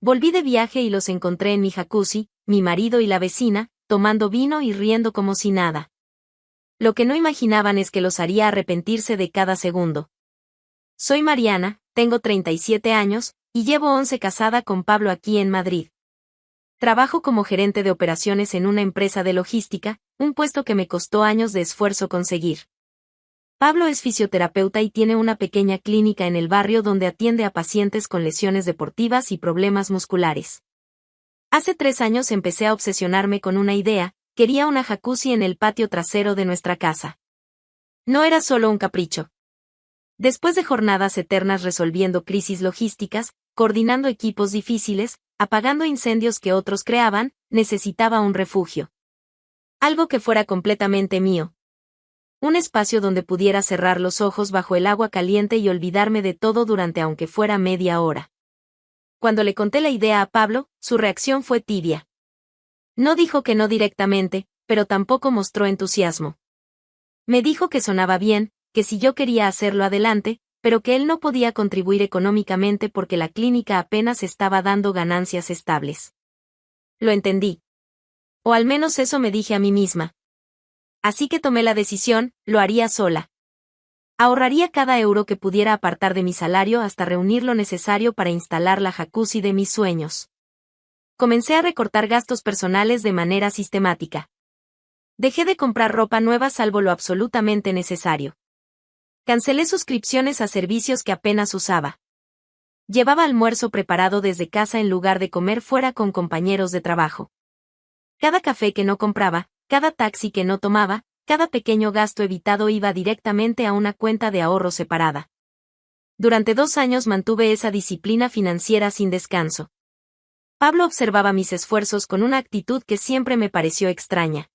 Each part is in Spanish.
Volví de viaje y los encontré en mi jacuzzi, mi marido y la vecina, tomando vino y riendo como si nada. Lo que no imaginaban es que los haría arrepentirse de cada segundo. Soy Mariana, tengo 37 años, y llevo 11 casada con Pablo aquí en Madrid. Trabajo como gerente de operaciones en una empresa de logística, un puesto que me costó años de esfuerzo conseguir. Pablo es fisioterapeuta y tiene una pequeña clínica en el barrio donde atiende a pacientes con lesiones deportivas y problemas musculares. Hace 3 años empecé a obsesionarme con una idea, quería una jacuzzi en el patio trasero de nuestra casa. No era solo un capricho. Después de jornadas eternas resolviendo crisis logísticas, coordinando equipos difíciles, apagando incendios que otros creaban, necesitaba un refugio. Algo que fuera completamente mío. Un espacio donde pudiera cerrar los ojos bajo el agua caliente y olvidarme de todo durante aunque fuera media hora. Cuando le conté la idea a Pablo, su reacción fue tibia. No dijo que no directamente, pero tampoco mostró entusiasmo. Me dijo que sonaba bien, que si yo quería hacerlo adelante, pero que él no podía contribuir económicamente porque la clínica apenas estaba dando ganancias estables. Lo entendí. O al menos eso me dije a mí misma. Así que tomé la decisión, lo haría sola. Ahorraría cada euro que pudiera apartar de mi salario hasta reunir lo necesario para instalar la jacuzzi de mis sueños. Comencé a recortar gastos personales de manera sistemática. Dejé de comprar ropa nueva salvo lo absolutamente necesario. Cancelé suscripciones a servicios que apenas usaba. Llevaba almuerzo preparado desde casa en lugar de comer fuera con compañeros de trabajo. Cada café que no compraba, cada taxi que no tomaba, cada pequeño gasto evitado iba directamente a una cuenta de ahorro separada. Durante 2 años mantuve esa disciplina financiera sin descanso. Pablo observaba mis esfuerzos con una actitud que siempre me pareció extraña.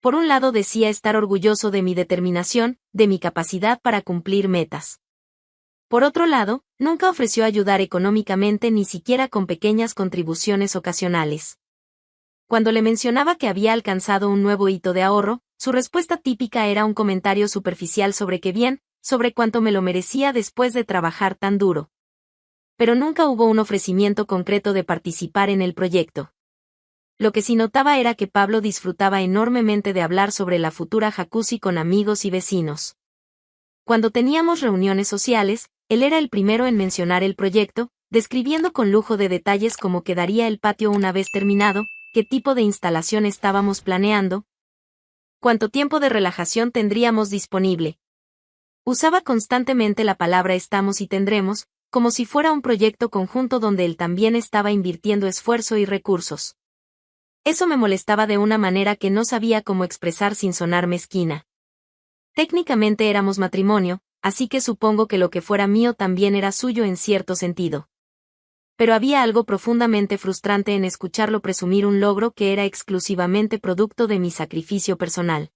Por un lado decía estar orgulloso de mi determinación, de mi capacidad para cumplir metas. Por otro lado, nunca ofreció ayudar económicamente ni siquiera con pequeñas contribuciones ocasionales. Cuando le mencionaba que había alcanzado un nuevo hito de ahorro, su respuesta típica era un comentario superficial sobre qué bien, sobre cuánto me lo merecía después de trabajar tan duro. Pero nunca hubo un ofrecimiento concreto de participar en el proyecto. Lo que sí notaba era que Pablo disfrutaba enormemente de hablar sobre la futura jacuzzi con amigos y vecinos. Cuando teníamos reuniones sociales, él era el primero en mencionar el proyecto, describiendo con lujo de detalles cómo quedaría el patio una vez terminado, qué tipo de instalación estábamos planeando, cuánto tiempo de relajación tendríamos disponible. Usaba constantemente la palabra estamos y tendremos, como si fuera un proyecto conjunto donde él también estaba invirtiendo esfuerzo y recursos. Eso me molestaba de una manera que no sabía cómo expresar sin sonar mezquina. Técnicamente éramos matrimonio, así que supongo que lo que fuera mío también era suyo en cierto sentido. Pero había algo profundamente frustrante en escucharlo presumir un logro que era exclusivamente producto de mi sacrificio personal.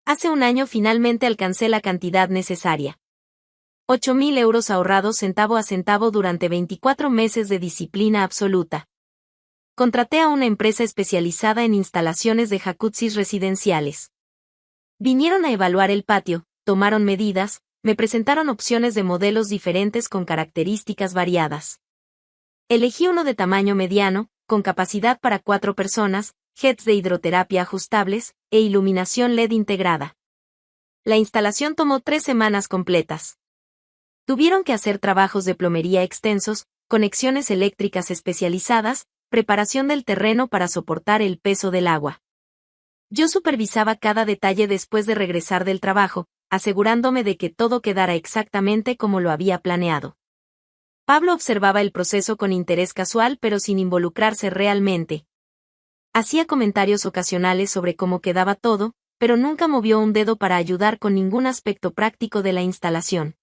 Hace un año finalmente alcancé la cantidad necesaria. 8.000 euros ahorrados centavo a centavo durante 24 meses de disciplina absoluta. Contraté a una empresa especializada en instalaciones de jacuzzis residenciales. Vinieron a evaluar el patio, tomaron medidas, me presentaron opciones de modelos diferentes con características variadas. Elegí uno de tamaño mediano, con capacidad para 4 personas, jets de hidroterapia ajustables, e iluminación LED integrada. La instalación tomó 3 semanas completas. Tuvieron que hacer trabajos de plomería extensos, conexiones eléctricas especializadas, preparación del terreno para soportar el peso del agua. Yo supervisaba cada detalle después de regresar del trabajo, asegurándome de que todo quedara exactamente como lo había planeado. Pablo observaba el proceso con interés casual pero sin involucrarse realmente. Hacía comentarios ocasionales sobre cómo quedaba todo, pero nunca movió un dedo para ayudar con ningún aspecto práctico de la instalación.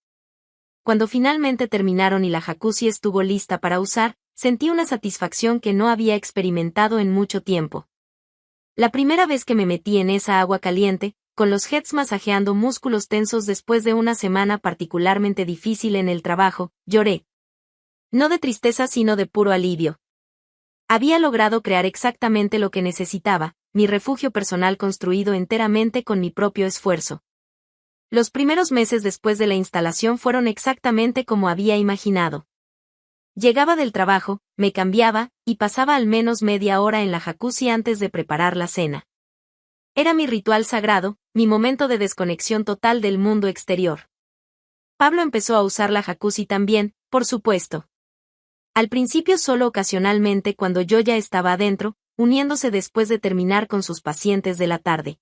Cuando finalmente terminaron y la jacuzzi estuvo lista para usar, sentí una satisfacción que no había experimentado en mucho tiempo. La primera vez que me metí en esa agua caliente, con los jets masajeando músculos tensos después de una semana particularmente difícil en el trabajo, lloré. No de tristeza sino de puro alivio. Había logrado crear exactamente lo que necesitaba, mi refugio personal construido enteramente con mi propio esfuerzo. Los primeros meses después de la instalación fueron exactamente como había imaginado. Llegaba del trabajo, me cambiaba, y pasaba al menos media hora en la jacuzzi antes de preparar la cena. Era mi ritual sagrado, mi momento de desconexión total del mundo exterior. Pablo empezó a usar la jacuzzi también, por supuesto. Al principio solo ocasionalmente cuando yo ya estaba adentro, uniéndose después de terminar con sus pacientes de la tarde.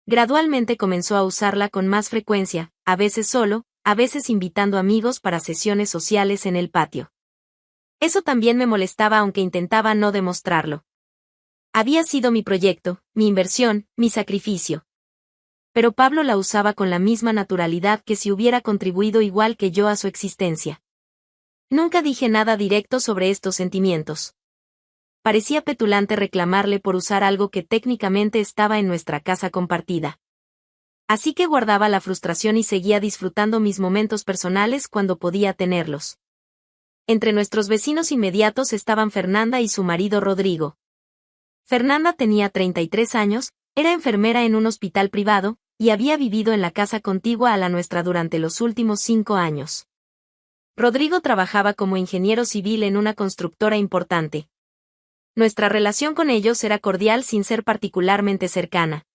Gradualmente comenzó a usarla con más frecuencia, a veces solo, a veces invitando amigos para sesiones sociales en el patio. Eso también me molestaba aunque intentaba no demostrarlo. Había sido mi proyecto, mi inversión, mi sacrificio. Pero Pablo la usaba con la misma naturalidad que si hubiera contribuido igual que yo a su existencia. Nunca dije nada directo sobre estos sentimientos. Parecía petulante reclamarle por usar algo que técnicamente estaba en nuestra casa compartida. Así que guardaba la frustración y seguía disfrutando mis momentos personales cuando podía tenerlos. Entre nuestros vecinos inmediatos estaban Fernanda y su marido Rodrigo. Fernanda tenía 33 años, era enfermera en un hospital privado, y había vivido en la casa contigua a la nuestra durante los últimos 5 años. Rodrigo trabajaba como ingeniero civil en una constructora importante. Nuestra relación con ellos era cordial sin ser particularmente cercana.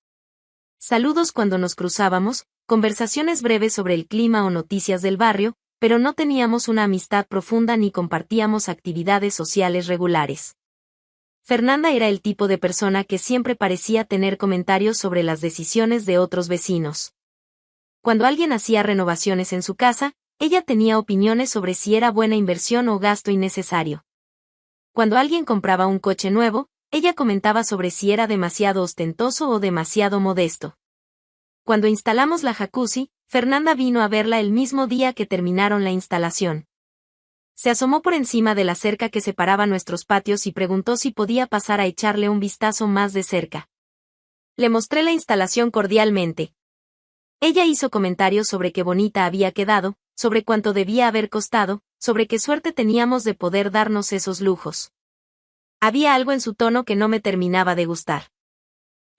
Saludos cuando nos cruzábamos, conversaciones breves sobre el clima o noticias del barrio, pero no teníamos una amistad profunda ni compartíamos actividades sociales regulares. Fernanda era el tipo de persona que siempre parecía tener comentarios sobre las decisiones de otros vecinos. Cuando alguien hacía renovaciones en su casa, ella tenía opiniones sobre si era buena inversión o gasto innecesario. Cuando alguien compraba un coche nuevo, ella comentaba sobre si era demasiado ostentoso o demasiado modesto. Cuando instalamos la jacuzzi, Fernanda vino a verla el mismo día que terminaron la instalación. Se asomó por encima de la cerca que separaba nuestros patios y preguntó si podía pasar a echarle un vistazo más de cerca. Le mostré la instalación cordialmente. Ella hizo comentarios sobre qué bonita había quedado, sobre cuánto debía haber costado, sobre qué suerte teníamos de poder darnos esos lujos. Había algo en su tono que no me terminaba de gustar.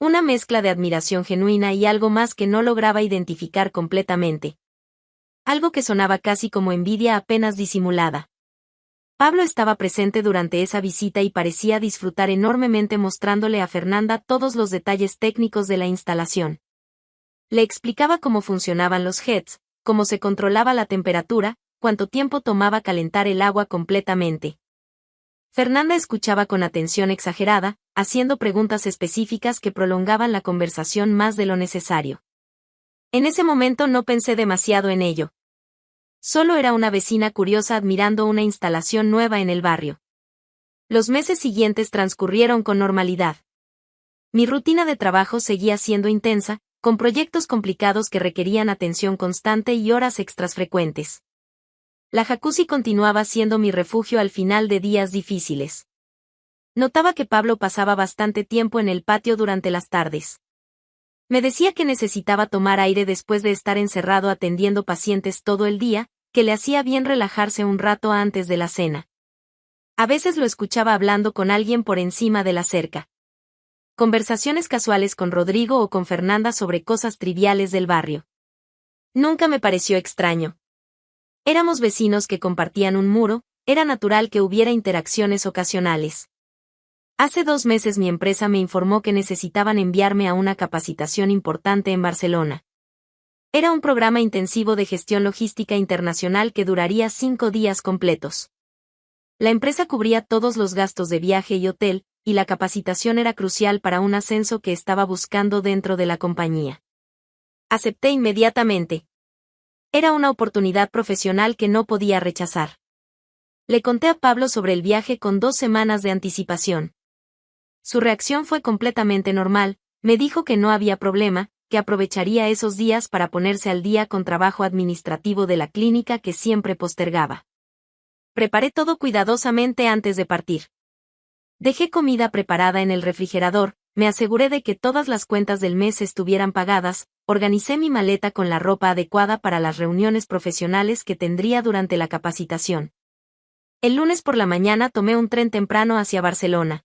Una mezcla de admiración genuina y algo más que no lograba identificar completamente. Algo que sonaba casi como envidia apenas disimulada. Pablo estaba presente durante esa visita y parecía disfrutar enormemente mostrándole a Fernanda todos los detalles técnicos de la instalación. Le explicaba cómo funcionaban los jets, cómo se controlaba la temperatura, cuánto tiempo tomaba calentar el agua completamente. Fernanda escuchaba con atención exagerada, haciendo preguntas específicas que prolongaban la conversación más de lo necesario. En ese momento no pensé demasiado en ello. Solo era una vecina curiosa admirando una instalación nueva en el barrio. Los meses siguientes transcurrieron con normalidad. Mi rutina de trabajo seguía siendo intensa, con proyectos complicados que requerían atención constante y horas extras frecuentes. La jacuzzi continuaba siendo mi refugio al final de días difíciles. Notaba que Pablo pasaba bastante tiempo en el patio durante las tardes. Me decía que necesitaba tomar aire después de estar encerrado atendiendo pacientes todo el día, que le hacía bien relajarse un rato antes de la cena. A veces lo escuchaba hablando con alguien por encima de la cerca. Conversaciones casuales con Rodrigo o con Fernanda sobre cosas triviales del barrio. Nunca me pareció extraño. Éramos vecinos que compartían un muro, era natural que hubiera interacciones ocasionales. Hace 2 meses mi empresa me informó que necesitaban enviarme a una capacitación importante en Barcelona. Era un programa intensivo de gestión logística internacional que duraría 5 días completos. La empresa cubría todos los gastos de viaje y hotel, y la capacitación era crucial para un ascenso que estaba buscando dentro de la compañía. Acepté inmediatamente. Era una oportunidad profesional que no podía rechazar. Le conté a Pablo sobre el viaje con 2 semanas de anticipación. Su reacción fue completamente normal, me dijo que no había problema, que aprovecharía esos días para ponerse al día con trabajo administrativo de la clínica que siempre postergaba. Preparé todo cuidadosamente antes de partir. Dejé comida preparada en el refrigerador, me aseguré de que todas las cuentas del mes estuvieran pagadas, organicé mi maleta con la ropa adecuada para las reuniones profesionales que tendría durante la capacitación. El lunes por la mañana tomé un tren temprano hacia Barcelona.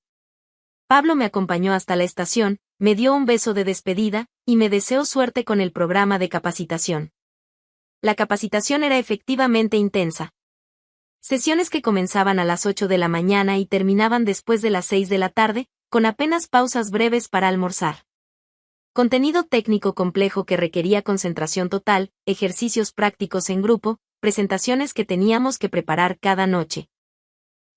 Pablo me acompañó hasta la estación, me dio un beso de despedida, y me deseó suerte con el programa de capacitación. La capacitación era efectivamente intensa. Sesiones que comenzaban a las 8 de la mañana y terminaban después de las 6 de la tarde, con apenas pausas breves para almorzar. Contenido técnico complejo que requería concentración total, ejercicios prácticos en grupo, presentaciones que teníamos que preparar cada noche.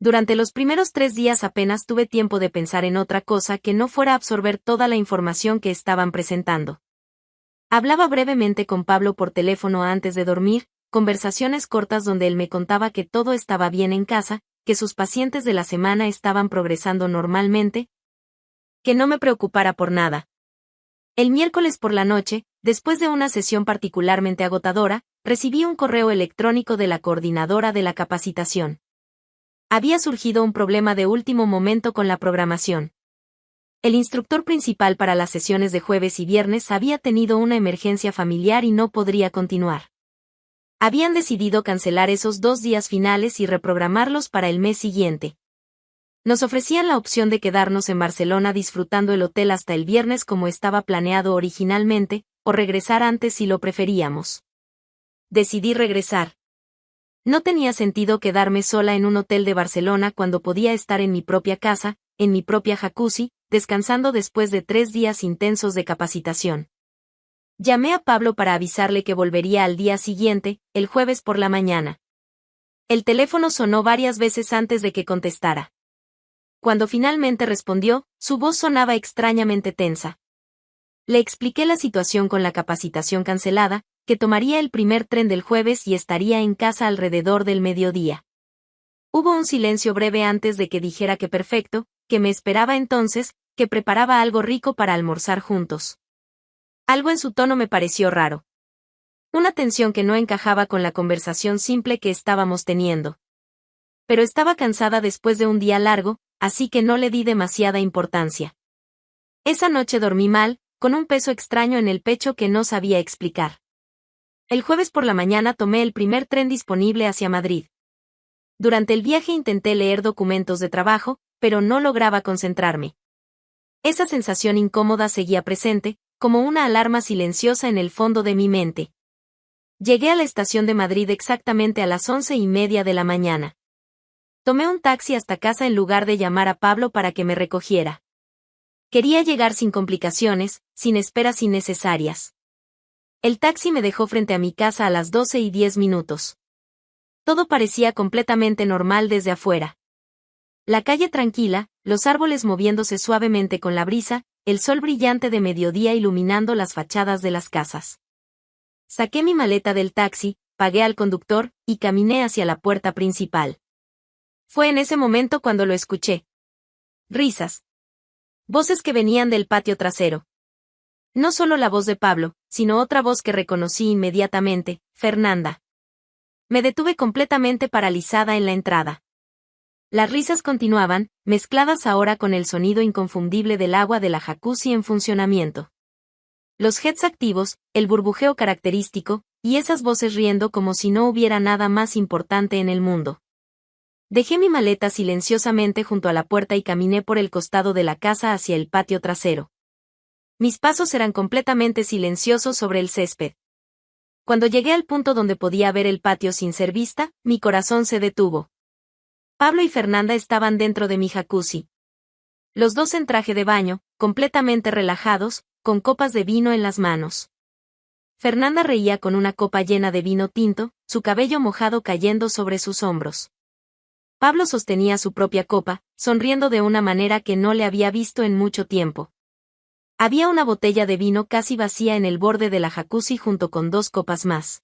Durante los primeros 3 días apenas tuve tiempo de pensar en otra cosa que no fuera absorber toda la información que estaban presentando. Hablaba brevemente con Pablo por teléfono antes de dormir, conversaciones cortas donde él me contaba que todo estaba bien en casa, que sus pacientes de la semana estaban progresando normalmente, que no me preocupara por nada. El miércoles por la noche, después de una sesión particularmente agotadora, recibí un correo electrónico de la coordinadora de la capacitación. Había surgido un problema de último momento con la programación. El instructor principal para las sesiones de jueves y viernes había tenido una emergencia familiar y no podría continuar. Habían decidido cancelar esos 2 días finales y reprogramarlos para el mes siguiente. Nos ofrecían la opción de quedarnos en Barcelona disfrutando el hotel hasta el viernes como estaba planeado originalmente, o regresar antes si lo preferíamos. Decidí regresar. No tenía sentido quedarme sola en un hotel de Barcelona cuando podía estar en mi propia casa, en mi propia jacuzzi, descansando después de 3 días intensos de capacitación. Llamé a Pablo para avisarle que volvería al día siguiente, el jueves por la mañana. El teléfono sonó varias veces antes de que contestara. Cuando finalmente respondió, su voz sonaba extrañamente tensa. Le expliqué la situación con la capacitación cancelada, que tomaría el primer tren del jueves y estaría en casa alrededor del mediodía. Hubo un silencio breve antes de que dijera que perfecto, que me esperaba entonces, que preparaba algo rico para almorzar juntos. Algo en su tono me pareció raro. Una tensión que no encajaba con la conversación simple que estábamos teniendo. Pero estaba cansada después de un día largo, así que no le di demasiada importancia. Esa noche dormí mal, con un peso extraño en el pecho que no sabía explicar. El jueves por la mañana tomé el primer tren disponible hacia Madrid. Durante el viaje intenté leer documentos de trabajo, pero no lograba concentrarme. Esa sensación incómoda seguía presente, como una alarma silenciosa en el fondo de mi mente. Llegué a la estación de Madrid exactamente a las 11:30 de la mañana. Tomé un taxi hasta casa en lugar de llamar a Pablo para que me recogiera. Quería llegar sin complicaciones, sin esperas innecesarias. El taxi me dejó frente a mi casa a las 12:10. Todo parecía completamente normal desde afuera. La calle tranquila, los árboles moviéndose suavemente con la brisa, el sol brillante de mediodía iluminando las fachadas de las casas. Saqué mi maleta del taxi, pagué al conductor, y caminé hacia la puerta principal. Fue en ese momento cuando lo escuché. Risas. Voces que venían del patio trasero. No solo la voz de Pablo, sino otra voz que reconocí inmediatamente, Fernanda. Me detuve completamente paralizada en la entrada. Las risas continuaban, mezcladas ahora con el sonido inconfundible del agua de la jacuzzi en funcionamiento. Los jets activos, el burbujeo característico, y esas voces riendo como si no hubiera nada más importante en el mundo. Dejé mi maleta silenciosamente junto a la puerta y caminé por el costado de la casa hacia el patio trasero. Mis pasos eran completamente silenciosos sobre el césped. Cuando llegué al punto donde podía ver el patio sin ser vista, mi corazón se detuvo. Pablo y Fernanda estaban dentro de mi jacuzzi. Los dos en traje de baño, completamente relajados, con copas de vino en las manos. Fernanda reía con una copa llena de vino tinto, su cabello mojado cayendo sobre sus hombros. Pablo sostenía su propia copa, sonriendo de una manera que no le había visto en mucho tiempo. Había una botella de vino casi vacía en el borde de la jacuzzi junto con 2 copas más.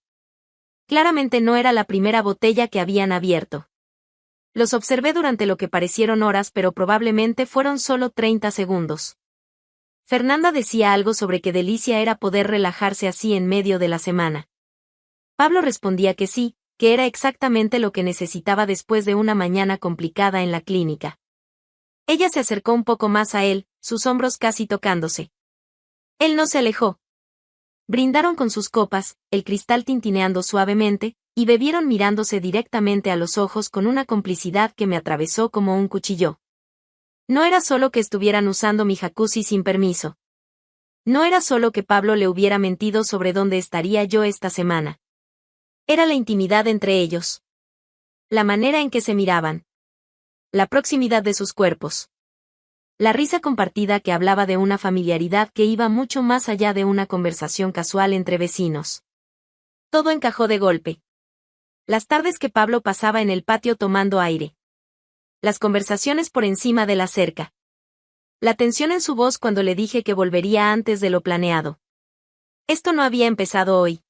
Claramente no era la primera botella que habían abierto. Los observé durante lo que parecieron horas, pero probablemente fueron solo 30 segundos. Fernanda decía algo sobre qué delicia era poder relajarse así en medio de la semana. Pablo respondía que sí, que era exactamente lo que necesitaba después de una mañana complicada en la clínica. Ella se acercó un poco más a él, sus hombros casi tocándose. Él no se alejó. Brindaron con sus copas, el cristal tintineando suavemente, y bebieron mirándose directamente a los ojos con una complicidad que me atravesó como un cuchillo. No era solo que estuvieran usando mi jacuzzi sin permiso. No era solo que Pablo le hubiera mentido sobre dónde estaría yo esta semana. Era la intimidad entre ellos. La manera en que se miraban. La proximidad de sus cuerpos. La risa compartida que hablaba de una familiaridad que iba mucho más allá de una conversación casual entre vecinos. Todo encajó de golpe. Las tardes que Pablo pasaba en el patio tomando aire. Las conversaciones por encima de la cerca. La tensión en su voz cuando le dije que volvería antes de lo planeado. Esto no había empezado hoy.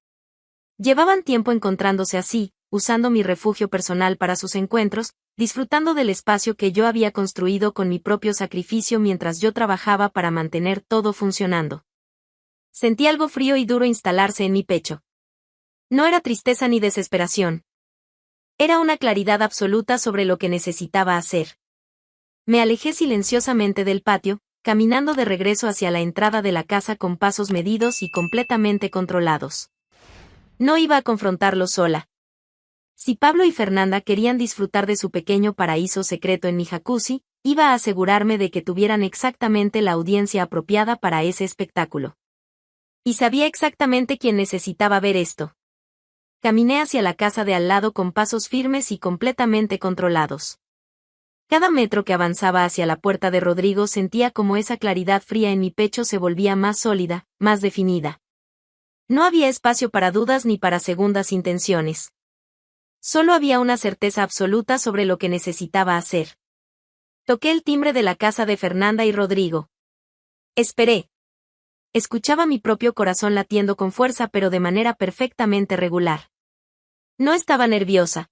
Llevaban tiempo encontrándose así, usando mi refugio personal para sus encuentros, disfrutando del espacio que yo había construido con mi propio sacrificio mientras yo trabajaba para mantener todo funcionando. Sentí algo frío y duro instalarse en mi pecho. No era tristeza ni desesperación. Era una claridad absoluta sobre lo que necesitaba hacer. Me alejé silenciosamente del patio, caminando de regreso hacia la entrada de la casa con pasos medidos y completamente controlados. No iba a confrontarlo sola. Si Pablo y Fernanda querían disfrutar de su pequeño paraíso secreto en mi jacuzzi, iba a asegurarme de que tuvieran exactamente la audiencia apropiada para ese espectáculo. Y sabía exactamente quién necesitaba ver esto. Caminé hacia la casa de al lado con pasos firmes y completamente controlados. Cada metro que avanzaba hacia la puerta de Rodrigo sentía como esa claridad fría en mi pecho se volvía más sólida, más definida. No había espacio para dudas ni para segundas intenciones. Solo había una certeza absoluta sobre lo que necesitaba hacer. Toqué el timbre de la casa de Fernanda y Rodrigo. Esperé. Escuchaba mi propio corazón latiendo con fuerza pero de manera perfectamente regular. No estaba nerviosa.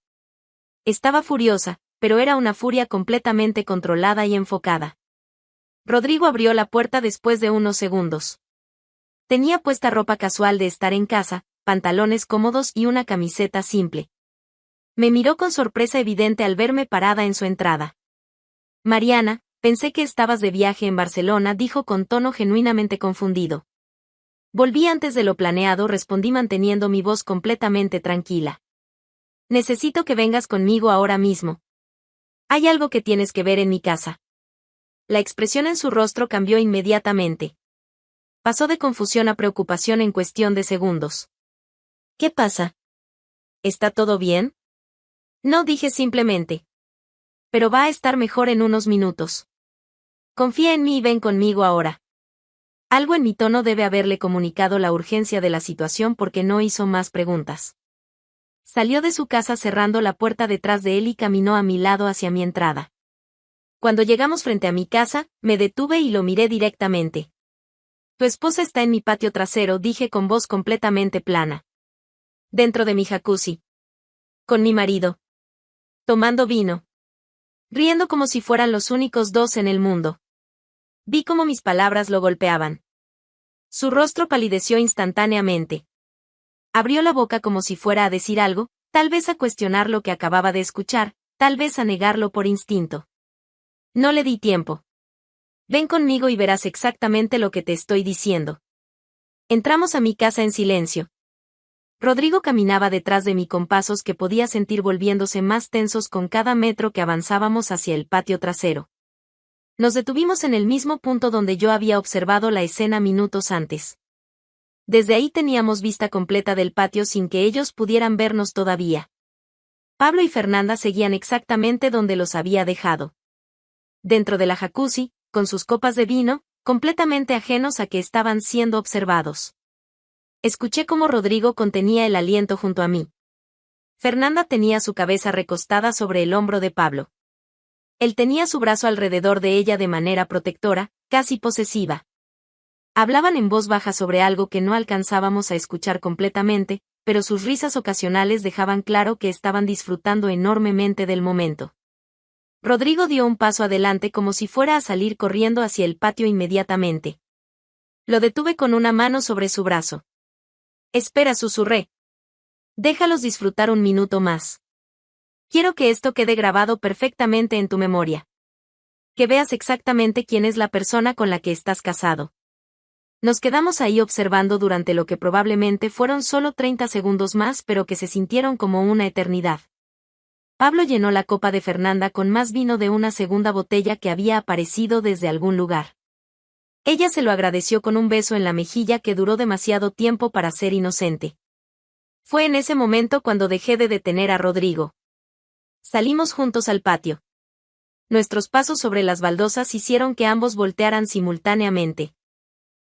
Estaba furiosa, pero era una furia completamente controlada y enfocada. Rodrigo abrió la puerta después de unos segundos. Tenía puesta ropa casual de estar en casa, pantalones cómodos y una camiseta simple. Me miró con sorpresa evidente al verme parada en su entrada. Mariana, pensé que estabas de viaje en Barcelona, dijo con tono genuinamente confundido. Volví antes de lo planeado, respondí manteniendo mi voz completamente tranquila. Necesito que vengas conmigo ahora mismo. Hay algo que tienes que ver en mi casa. La expresión en su rostro cambió inmediatamente. Pasó de confusión a preocupación en cuestión de segundos. ¿Qué pasa? ¿Está todo bien? No, dije simplemente. Pero va a estar mejor en unos minutos. Confía en mí y ven conmigo ahora. Algo en mi tono debe haberle comunicado la urgencia de la situación porque no hizo más preguntas. Salió de su casa cerrando la puerta detrás de él y caminó a mi lado hacia mi entrada. Cuando llegamos frente a mi casa, me detuve y lo miré directamente. Tu esposa está en mi patio trasero, dije con voz completamente plana. Dentro de mi jacuzzi. Con mi marido. Tomando vino. Riendo como si fueran los únicos dos en el mundo. Vi cómo mis palabras lo golpeaban. Su rostro palideció instantáneamente. Abrió la boca como si fuera a decir algo, tal vez a cuestionar lo que acababa de escuchar, tal vez a negarlo por instinto. No le di tiempo. Ven conmigo y verás exactamente lo que te estoy diciendo. Entramos a mi casa en silencio. Rodrigo caminaba detrás de mí con pasos que podía sentir volviéndose más tensos con cada metro que avanzábamos hacia el patio trasero. Nos detuvimos en el mismo punto donde yo había observado la escena minutos antes. Desde ahí teníamos vista completa del patio sin que ellos pudieran vernos todavía. Pablo y Fernanda seguían exactamente donde los había dejado. Dentro de la jacuzzi, con sus copas de vino, completamente ajenos a que estaban siendo observados. Escuché cómo Rodrigo contenía el aliento junto a mí. Fernanda tenía su cabeza recostada sobre el hombro de Pablo. Él tenía su brazo alrededor de ella de manera protectora, casi posesiva. Hablaban en voz baja sobre algo que no alcanzábamos a escuchar completamente, pero sus risas ocasionales dejaban claro que estaban disfrutando enormemente del momento. Rodrigo dio un paso adelante como si fuera a salir corriendo hacia el patio inmediatamente. Lo detuve con una mano sobre su brazo. Espera, susurré. Déjalos disfrutar un minuto más. Quiero que esto quede grabado perfectamente en tu memoria. Que veas exactamente quién es la persona con la que estás casado. Nos quedamos ahí observando durante lo que probablemente fueron solo 30 segundos más, pero que se sintieron como una eternidad. Pablo llenó la copa de Fernanda con más vino de una segunda botella que había aparecido desde algún lugar. Ella se lo agradeció con un beso en la mejilla que duró demasiado tiempo para ser inocente. Fue en ese momento cuando dejé de detener a Rodrigo. Salimos juntos al patio. Nuestros pasos sobre las baldosas hicieron que ambos voltearan simultáneamente.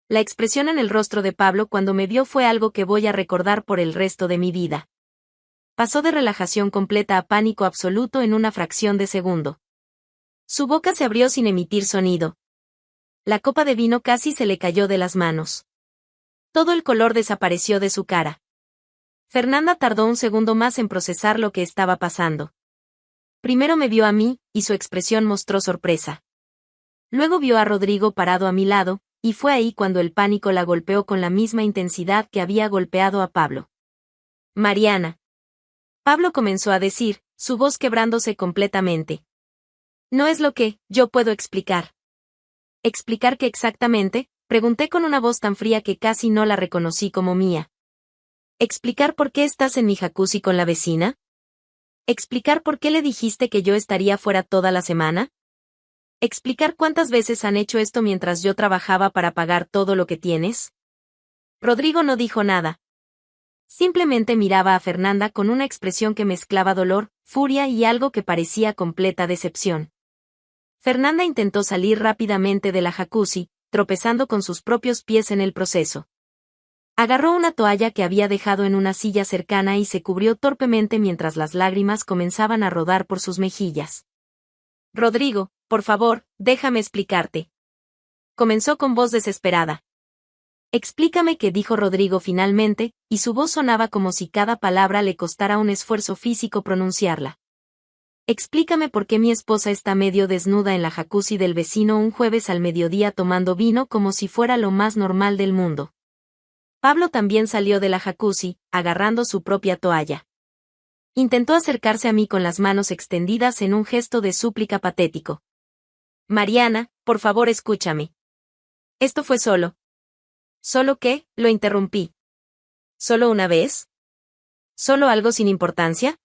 La expresión en el rostro de Pablo cuando me vio fue algo que voy a recordar por el resto de mi vida. Pasó de relajación completa a pánico absoluto en una fracción de segundo. Su boca se abrió sin emitir sonido. La copa de vino casi se le cayó de las manos. Todo el color desapareció de su cara. Fernanda tardó un segundo más en procesar lo que estaba pasando. Primero me vio a mí, y su expresión mostró sorpresa. Luego vio a Rodrigo parado a mi lado, y fue ahí cuando el pánico la golpeó con la misma intensidad que había golpeado a Pablo. Mariana. Pablo comenzó a decir, su voz quebrándose completamente. No es lo que yo puedo explicar. ¿Explicar qué exactamente? Pregunté con una voz tan fría que casi no la reconocí como mía. ¿Explicar por qué estás en mi jacuzzi con la vecina? ¿Explicar por qué le dijiste que yo estaría fuera toda la semana? ¿Explicar cuántas veces han hecho esto mientras yo trabajaba para pagar todo lo que tienes? Rodrigo no dijo nada. Simplemente miraba a Fernanda con una expresión que mezclaba dolor, furia y algo que parecía completa decepción. Fernanda intentó salir rápidamente de la jacuzzi, tropezando con sus propios pies en el proceso. Agarró una toalla que había dejado en una silla cercana y se cubrió torpemente mientras las lágrimas comenzaban a rodar por sus mejillas. Rodrigo, por favor, déjame explicarte. Comenzó con voz desesperada. Explícame qué dijo Rodrigo finalmente, y su voz sonaba como si cada palabra le costara un esfuerzo físico pronunciarla. Explícame por qué mi esposa está medio desnuda en la jacuzzi del vecino un jueves al mediodía tomando vino como si fuera lo más normal del mundo. Pablo también salió de la jacuzzi, agarrando su propia toalla. Intentó acercarse a mí con las manos extendidas en un gesto de súplica patético. Mariana, por favor escúchame. Esto fue solo. ¿Solo qué? Lo interrumpí. ¿Solo una vez? ¿Solo algo sin importancia?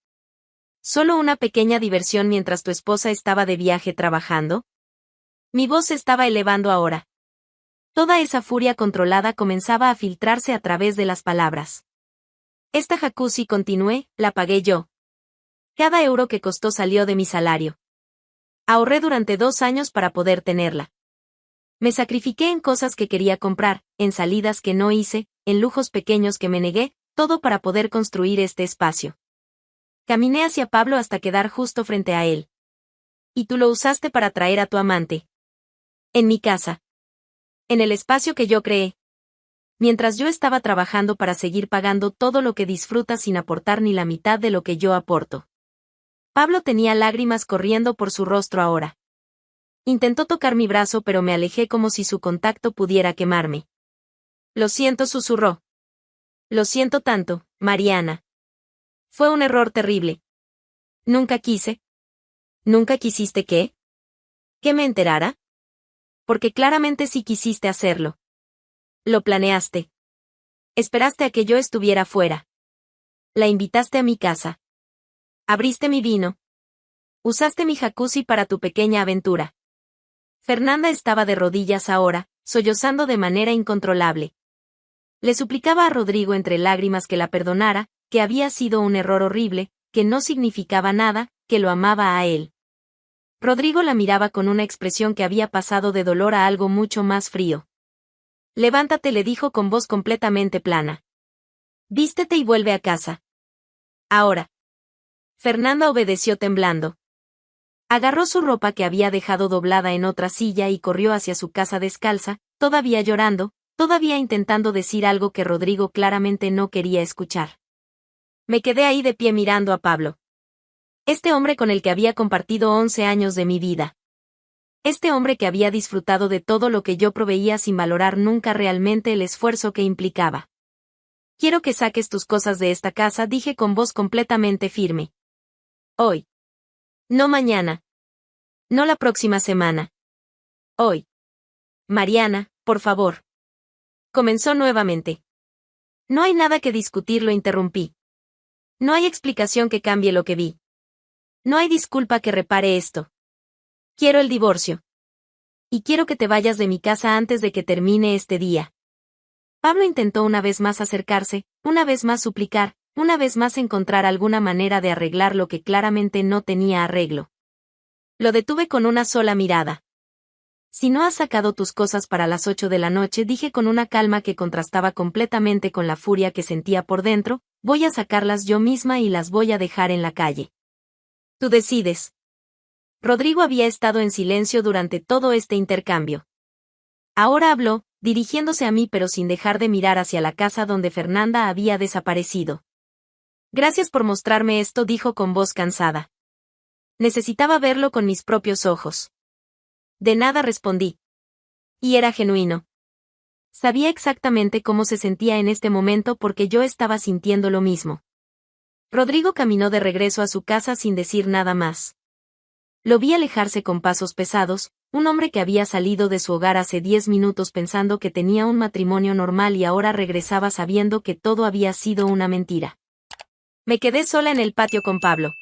¿Solo una pequeña diversión mientras tu esposa estaba de viaje trabajando? Mi voz se estaba elevando ahora. Toda esa furia controlada comenzaba a filtrarse a través de las palabras. Esta jacuzzi, continué, la pagué yo. Cada euro que costó salió de mi salario. Ahorré durante 2 años para poder tenerla. Me sacrifiqué en cosas que quería comprar, en salidas que no hice, en lujos pequeños que me negué, todo para poder construir este espacio. Caminé hacia Pablo hasta quedar justo frente a él. Y tú lo usaste para traer a tu amante. En mi casa. En el espacio que yo creé. Mientras yo estaba trabajando para seguir pagando todo lo que disfrutas sin aportar ni la mitad de lo que yo aporto. Pablo tenía lágrimas corriendo por su rostro ahora. Intentó tocar mi brazo pero me alejé como si su contacto pudiera quemarme. Lo siento, susurró. Lo siento tanto, Mariana. Fue un error terrible. Nunca quise. ¿Nunca quisiste qué? ¿Que me enterara? Porque claramente sí quisiste hacerlo. Lo planeaste. Esperaste a que yo estuviera fuera. La invitaste a mi casa. Abriste mi vino. Usaste mi jacuzzi para tu pequeña aventura. Fernanda estaba de rodillas ahora, sollozando de manera incontrolable. Le suplicaba a Rodrigo entre lágrimas que la perdonara, que había sido un error horrible, que no significaba nada, que lo amaba a él. Rodrigo la miraba con una expresión que había pasado de dolor a algo mucho más frío. Levántate, le dijo con voz completamente plana. Vístete y vuelve a casa. Ahora. Fernanda obedeció temblando. Agarró su ropa que había dejado doblada en otra silla y corrió hacia su casa descalza, todavía llorando, todavía intentando decir algo que Rodrigo claramente no quería escuchar. Me quedé ahí de pie mirando a Pablo. Este hombre con el que había compartido 11 años de mi vida. Este hombre que había disfrutado de todo lo que yo proveía sin valorar nunca realmente el esfuerzo que implicaba. Quiero que saques tus cosas de esta casa, dije con voz completamente firme. Hoy. No mañana. No la próxima semana. Hoy. Mariana, por favor. Comenzó nuevamente. No hay nada que discutir, lo interrumpí. No hay explicación que cambie lo que vi. No hay disculpa que repare esto. Quiero el divorcio. Y quiero que te vayas de mi casa antes de que termine este día. Pablo intentó una vez más acercarse, una vez más suplicar, una vez más encontrar alguna manera de arreglar lo que claramente no tenía arreglo. Lo detuve con una sola mirada. Si no has sacado tus cosas para las 8 de la noche, dije con una calma que contrastaba completamente con la furia que sentía por dentro, voy a sacarlas yo misma y las voy a dejar en la calle. Tú decides. Rodrigo había estado en silencio durante todo este intercambio. Ahora habló, dirigiéndose a mí pero sin dejar de mirar hacia la casa donde Fernanda había desaparecido. Gracias por mostrarme esto, dijo con voz cansada. Necesitaba verlo con mis propios ojos. De nada, respondí. Y era genuino. Sabía exactamente cómo se sentía en este momento porque yo estaba sintiendo lo mismo. Rodrigo caminó de regreso a su casa sin decir nada más. Lo vi alejarse con pasos pesados, un hombre que había salido de su hogar hace 10 minutos pensando que tenía un matrimonio normal y ahora regresaba sabiendo que todo había sido una mentira. Me quedé sola en el patio con Pablo.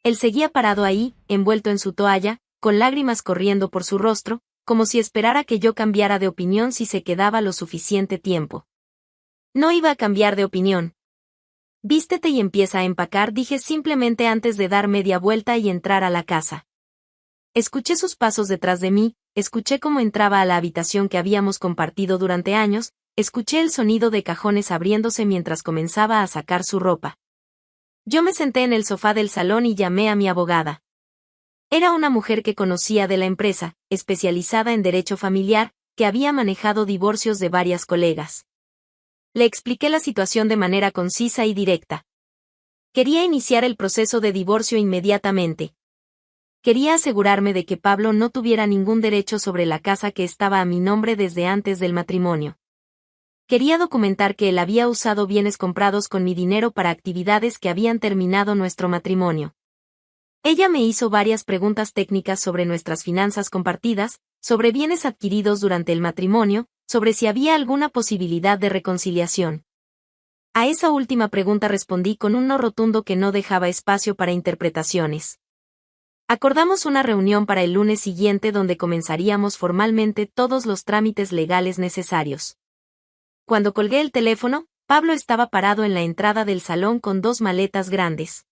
Él seguía parado ahí, envuelto en su toalla, con lágrimas corriendo por su rostro, como si esperara que yo cambiara de opinión si se quedaba lo suficiente tiempo. No iba a cambiar de opinión. Vístete y empieza a empacar, dije simplemente antes de dar media vuelta y entrar a la casa. Escuché sus pasos detrás de mí, escuché cómo entraba a la habitación que habíamos compartido durante años, escuché el sonido de cajones abriéndose mientras comenzaba a sacar su ropa. Yo me senté en el sofá del salón y llamé a mi abogada. Era una mujer que conocía de la empresa, especializada en derecho familiar, que había manejado divorcios de varias colegas. Le expliqué la situación de manera concisa y directa. Quería iniciar el proceso de divorcio inmediatamente. Quería asegurarme de que Pablo no tuviera ningún derecho sobre la casa que estaba a mi nombre desde antes del matrimonio. Quería documentar que él había usado bienes comprados con mi dinero para actividades que habían terminado nuestro matrimonio. Ella me hizo varias preguntas técnicas sobre nuestras finanzas compartidas, sobre bienes adquiridos durante el matrimonio, sobre si había alguna posibilidad de reconciliación. A esa última pregunta respondí con un no rotundo que no dejaba espacio para interpretaciones. Acordamos una reunión para el lunes siguiente donde comenzaríamos formalmente todos los trámites legales necesarios. Cuando colgué el teléfono, Pablo estaba parado en la entrada del salón con 2 maletas grandes.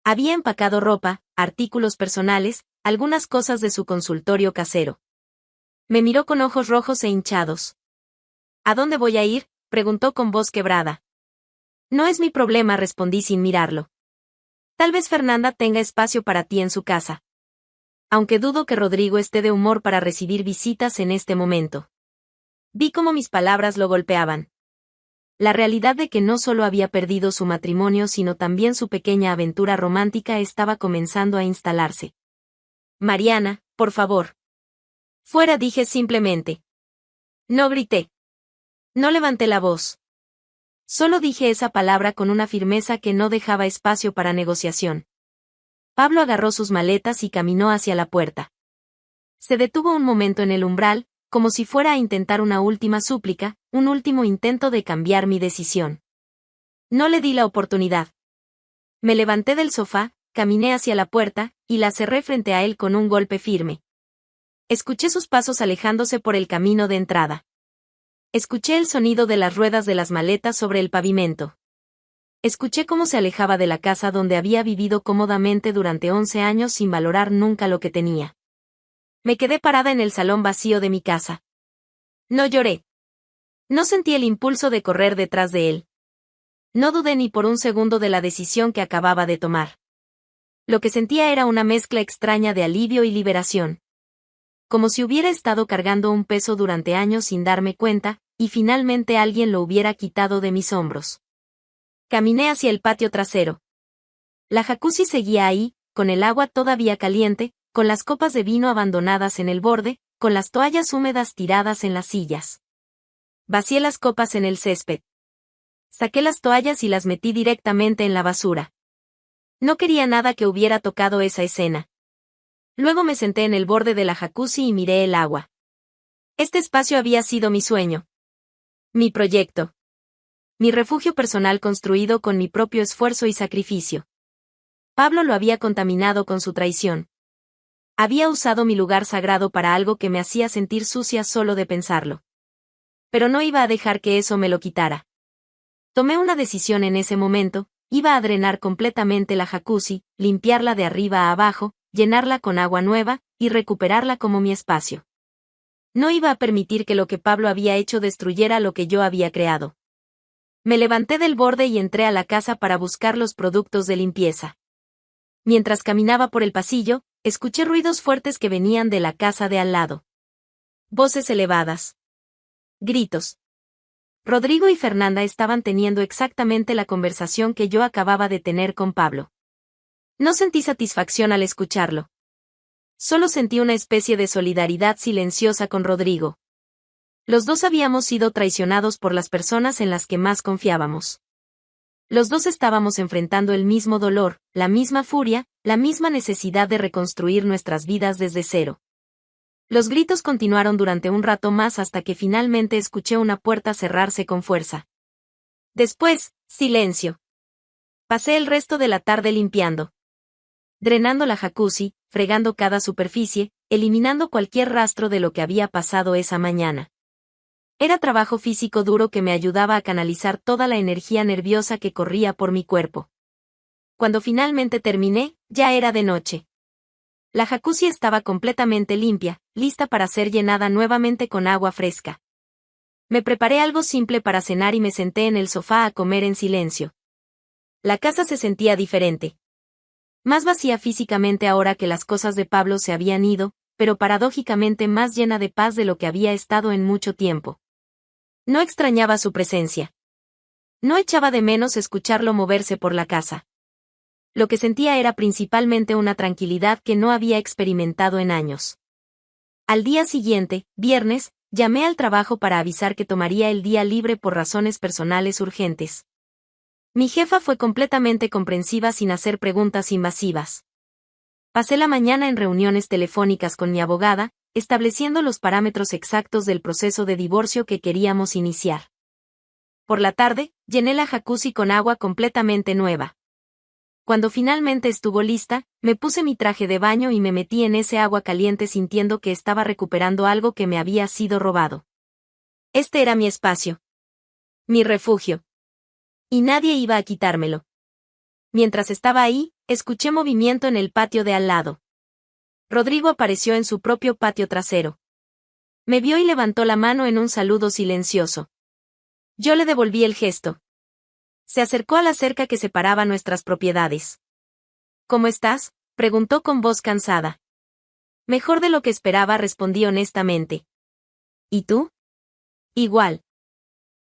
Había empacado ropa, artículos personales, algunas cosas de su consultorio casero. Me miró con ojos rojos e hinchados. ¿A dónde voy a ir?, preguntó con voz quebrada. No es mi problema, respondí sin mirarlo. Tal vez Fernanda tenga espacio para ti en su casa. Aunque dudo que Rodrigo esté de humor para recibir visitas en este momento. Vi cómo mis palabras lo golpeaban. La realidad de que no solo había perdido su matrimonio sino también su pequeña aventura romántica estaba comenzando a instalarse. Mariana, por favor. Fuera, dije simplemente. No grité. No levanté la voz. Solo dije esa palabra con una firmeza que no dejaba espacio para negociación. Pablo agarró sus maletas y caminó hacia la puerta. Se detuvo un momento en el umbral, como si fuera a intentar una última súplica, un último intento de cambiar mi decisión. No le di la oportunidad. Me levanté del sofá, caminé hacia la puerta, y la cerré frente a él con un golpe firme. Escuché sus pasos alejándose por el camino de entrada. Escuché el sonido de las ruedas de las maletas sobre el pavimento. Escuché cómo se alejaba de la casa donde había vivido cómodamente durante 11 años sin valorar nunca lo que tenía. Me quedé parada en el salón vacío de mi casa. No lloré. No sentí el impulso de correr detrás de él. No dudé ni por un segundo de la decisión que acababa de tomar. Lo que sentía era una mezcla extraña de alivio y liberación. Como si hubiera estado cargando un peso durante años sin darme cuenta, y finalmente alguien lo hubiera quitado de mis hombros. Caminé hacia el patio trasero. La jacuzzi seguía ahí, con el agua todavía caliente, con las copas de vino abandonadas en el borde, con las toallas húmedas tiradas en las sillas. Vacié las copas en el césped. Saqué las toallas y las metí directamente en la basura. No quería nada que hubiera tocado esa escena. Luego me senté en el borde de la jacuzzi y miré el agua. Este espacio había sido mi sueño. Mi proyecto. Mi refugio personal construido con mi propio esfuerzo y sacrificio. Pablo lo había contaminado con su traición. Había usado mi lugar sagrado para algo que me hacía sentir sucia solo de pensarlo. Pero no iba a dejar que eso me lo quitara. Tomé una decisión en ese momento: iba a drenar completamente la jacuzzi, limpiarla de arriba a abajo, llenarla con agua nueva, y recuperarla como mi espacio. No iba a permitir que lo que Pablo había hecho destruyera lo que yo había creado. Me levanté del borde y entré a la casa para buscar los productos de limpieza. Mientras caminaba por el pasillo, escuché ruidos fuertes que venían de la casa de al lado. Voces elevadas. Gritos. Rodrigo y Fernanda estaban teniendo exactamente la conversación que yo acababa de tener con Pablo. No sentí satisfacción al escucharlo. Solo sentí una especie de solidaridad silenciosa con Rodrigo. Los dos habíamos sido traicionados por las personas en las que más confiábamos. Los dos estábamos enfrentando el mismo dolor, la misma furia, la misma necesidad de reconstruir nuestras vidas desde cero. Los gritos continuaron durante un rato más hasta que finalmente escuché una puerta cerrarse con fuerza. Después, silencio. Pasé el resto de la tarde limpiando, drenando la jacuzzi, fregando cada superficie, eliminando cualquier rastro de lo que había pasado esa mañana. Era trabajo físico duro que me ayudaba a canalizar toda la energía nerviosa que corría por mi cuerpo. Cuando finalmente terminé, ya era de noche. La jacuzzi estaba completamente limpia, lista para ser llenada nuevamente con agua fresca. Me preparé algo simple para cenar y me senté en el sofá a comer en silencio. La casa se sentía diferente. Más vacía físicamente ahora que las cosas de Pablo se habían ido, pero paradójicamente más llena de paz de lo que había estado en mucho tiempo. No extrañaba su presencia. No echaba de menos escucharlo moverse por la casa. Lo que sentía era principalmente una tranquilidad que no había experimentado en años. Al día siguiente, viernes, llamé al trabajo para avisar que tomaría el día libre por razones personales urgentes. Mi jefa fue completamente comprensiva sin hacer preguntas invasivas. Pasé la mañana en reuniones telefónicas con mi abogada, estableciendo los parámetros exactos del proceso de divorcio que queríamos iniciar. Por la tarde, llené la jacuzzi con agua completamente nueva. Cuando finalmente estuvo lista, me puse mi traje de baño y me metí en ese agua caliente sintiendo que estaba recuperando algo que me había sido robado. Este era mi espacio. Mi refugio. Y nadie iba a quitármelo. Mientras estaba ahí, escuché movimiento en el patio de al lado. Rodrigo apareció en su propio patio trasero. Me vio y levantó la mano en un saludo silencioso. Yo le devolví el gesto. Se acercó a la cerca que separaba nuestras propiedades. ¿Cómo estás?, preguntó con voz cansada. Mejor de lo que esperaba, respondí honestamente. ¿Y tú? Igual.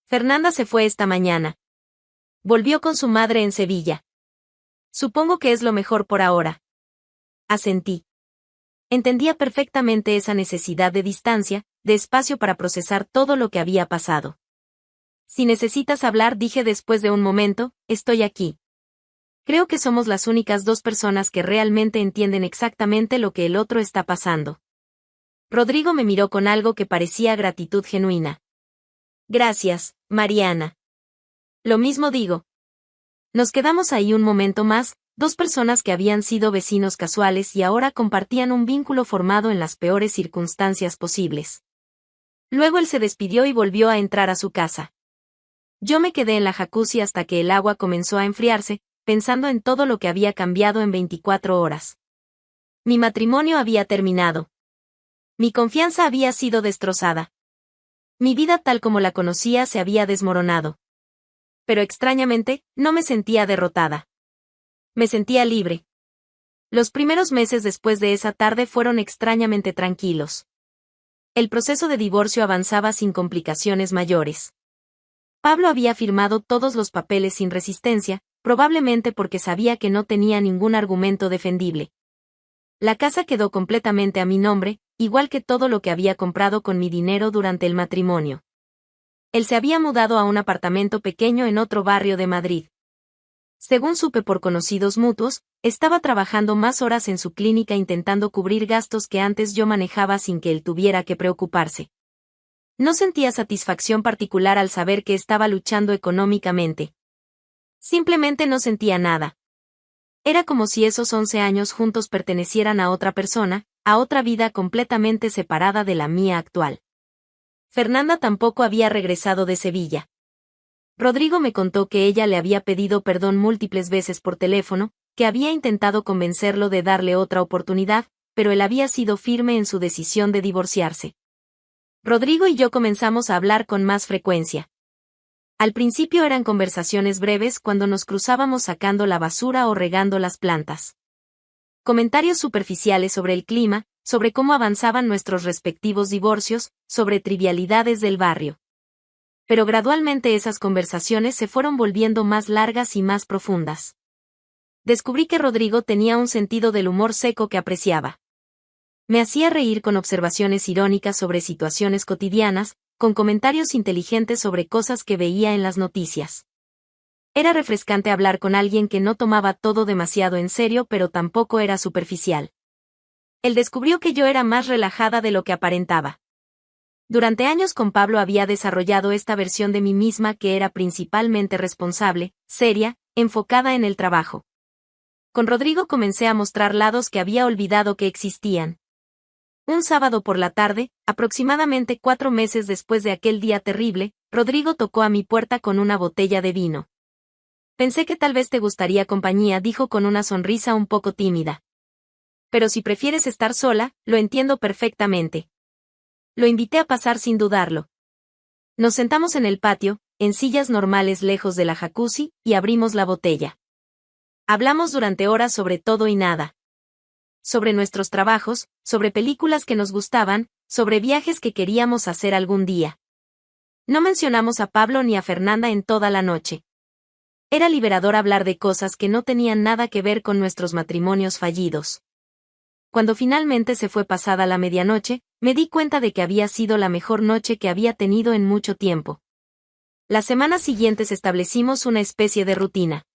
Fernanda se fue esta mañana. Volvió con su madre en Sevilla. Supongo que es lo mejor por ahora. Asentí. Entendía perfectamente esa necesidad de distancia, de espacio para procesar todo lo que había pasado. Si necesitas hablar, dije después de un momento, estoy aquí. Creo que somos las únicas dos personas que realmente entienden exactamente lo que el otro está pasando. Rodrigo me miró con algo que parecía gratitud genuina. Gracias, Mariana. Lo mismo digo. Nos quedamos ahí un momento más, dos personas que habían sido vecinos casuales y ahora compartían un vínculo formado en las peores circunstancias posibles. Luego él se despidió y volvió a entrar a su casa. Yo me quedé en la jacuzzi hasta que el agua comenzó a enfriarse, pensando en todo lo que había cambiado en 24 horas. Mi matrimonio había terminado. Mi confianza había sido destrozada. Mi vida tal como la conocía se había desmoronado. Pero extrañamente, no me sentía derrotada. Me sentía libre. Los primeros meses después de esa tarde fueron extrañamente tranquilos. El proceso de divorcio avanzaba sin complicaciones mayores. Pablo había firmado todos los papeles sin resistencia, probablemente porque sabía que no tenía ningún argumento defendible. La casa quedó completamente a mi nombre, igual que todo lo que había comprado con mi dinero durante el matrimonio. Él se había mudado a un apartamento pequeño en otro barrio de Madrid. Según supe por conocidos mutuos, estaba trabajando más horas en su clínica intentando cubrir gastos que antes yo manejaba sin que él tuviera que preocuparse. No sentía satisfacción particular al saber que estaba luchando económicamente. Simplemente no sentía nada. Era como si esos 11 años juntos pertenecieran a otra persona, a otra vida completamente separada de la mía actual. Fernanda tampoco había regresado de Sevilla. Rodrigo me contó que ella le había pedido perdón múltiples veces por teléfono, que había intentado convencerlo de darle otra oportunidad, pero él había sido firme en su decisión de divorciarse. Rodrigo y yo comenzamos a hablar con más frecuencia. Al principio eran conversaciones breves cuando nos cruzábamos sacando la basura o regando las plantas. Comentarios superficiales sobre el clima, sobre cómo avanzaban nuestros respectivos divorcios, sobre trivialidades del barrio. Pero gradualmente esas conversaciones se fueron volviendo más largas y más profundas. Descubrí que Rodrigo tenía un sentido del humor seco que apreciaba. Me hacía reír con observaciones irónicas sobre situaciones cotidianas, con comentarios inteligentes sobre cosas que veía en las noticias. Era refrescante hablar con alguien que no tomaba todo demasiado en serio, pero tampoco era superficial. Él descubrió que yo era más relajada de lo que aparentaba. Durante años con Pablo había desarrollado esta versión de mí misma que era principalmente responsable, seria, enfocada en el trabajo. Con Rodrigo comencé a mostrar lados que había olvidado que existían. Un sábado por la tarde, aproximadamente 4 meses después de aquel día terrible, Rodrigo tocó a mi puerta con una botella de vino. Pensé que tal vez te gustaría compañía, dijo con una sonrisa un poco tímida. Pero si prefieres estar sola, lo entiendo perfectamente. Lo invité a pasar sin dudarlo. Nos sentamos en el patio, en sillas normales lejos de la jacuzzi, y abrimos la botella. Hablamos durante horas sobre todo y nada. Sobre nuestros trabajos, sobre películas que nos gustaban, sobre viajes que queríamos hacer algún día. No mencionamos a Pablo ni a Fernanda en toda la noche. Era liberador hablar de cosas que no tenían nada que ver con nuestros matrimonios fallidos. Cuando finalmente se fue pasada la medianoche, me di cuenta de que había sido la mejor noche que había tenido en mucho tiempo. Las semanas siguientes establecimos una especie de rutina.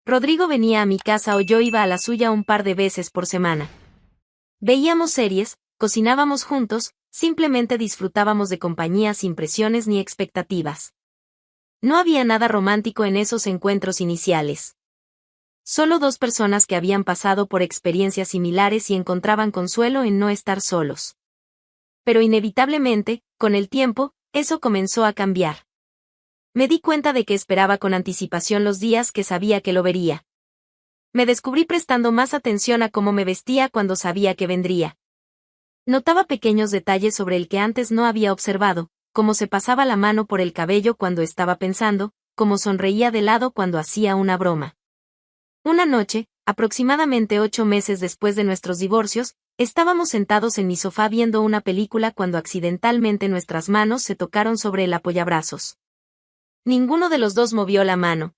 Rodrigo venía a mi casa o yo iba a la suya un par de veces por semana. Veíamos series, cocinábamos juntos, simplemente disfrutábamos de compañía sin presiones ni expectativas. No había nada romántico en esos encuentros iniciales. Solo dos personas que habían pasado por experiencias similares y encontraban consuelo en no estar solos. Pero inevitablemente, con el tiempo, eso comenzó a cambiar. Me di cuenta de que esperaba con anticipación los días que sabía que lo vería. Me descubrí prestando más atención a cómo me vestía cuando sabía que vendría. Notaba pequeños detalles sobre el que antes no había observado, cómo se pasaba la mano por el cabello cuando estaba pensando, cómo sonreía de lado cuando hacía una broma. Una noche, aproximadamente 8 meses después de nuestros divorcios, estábamos sentados en mi sofá viendo una película cuando accidentalmente nuestras manos se tocaron sobre el apoyabrazos. Ninguno de los dos movió la mano.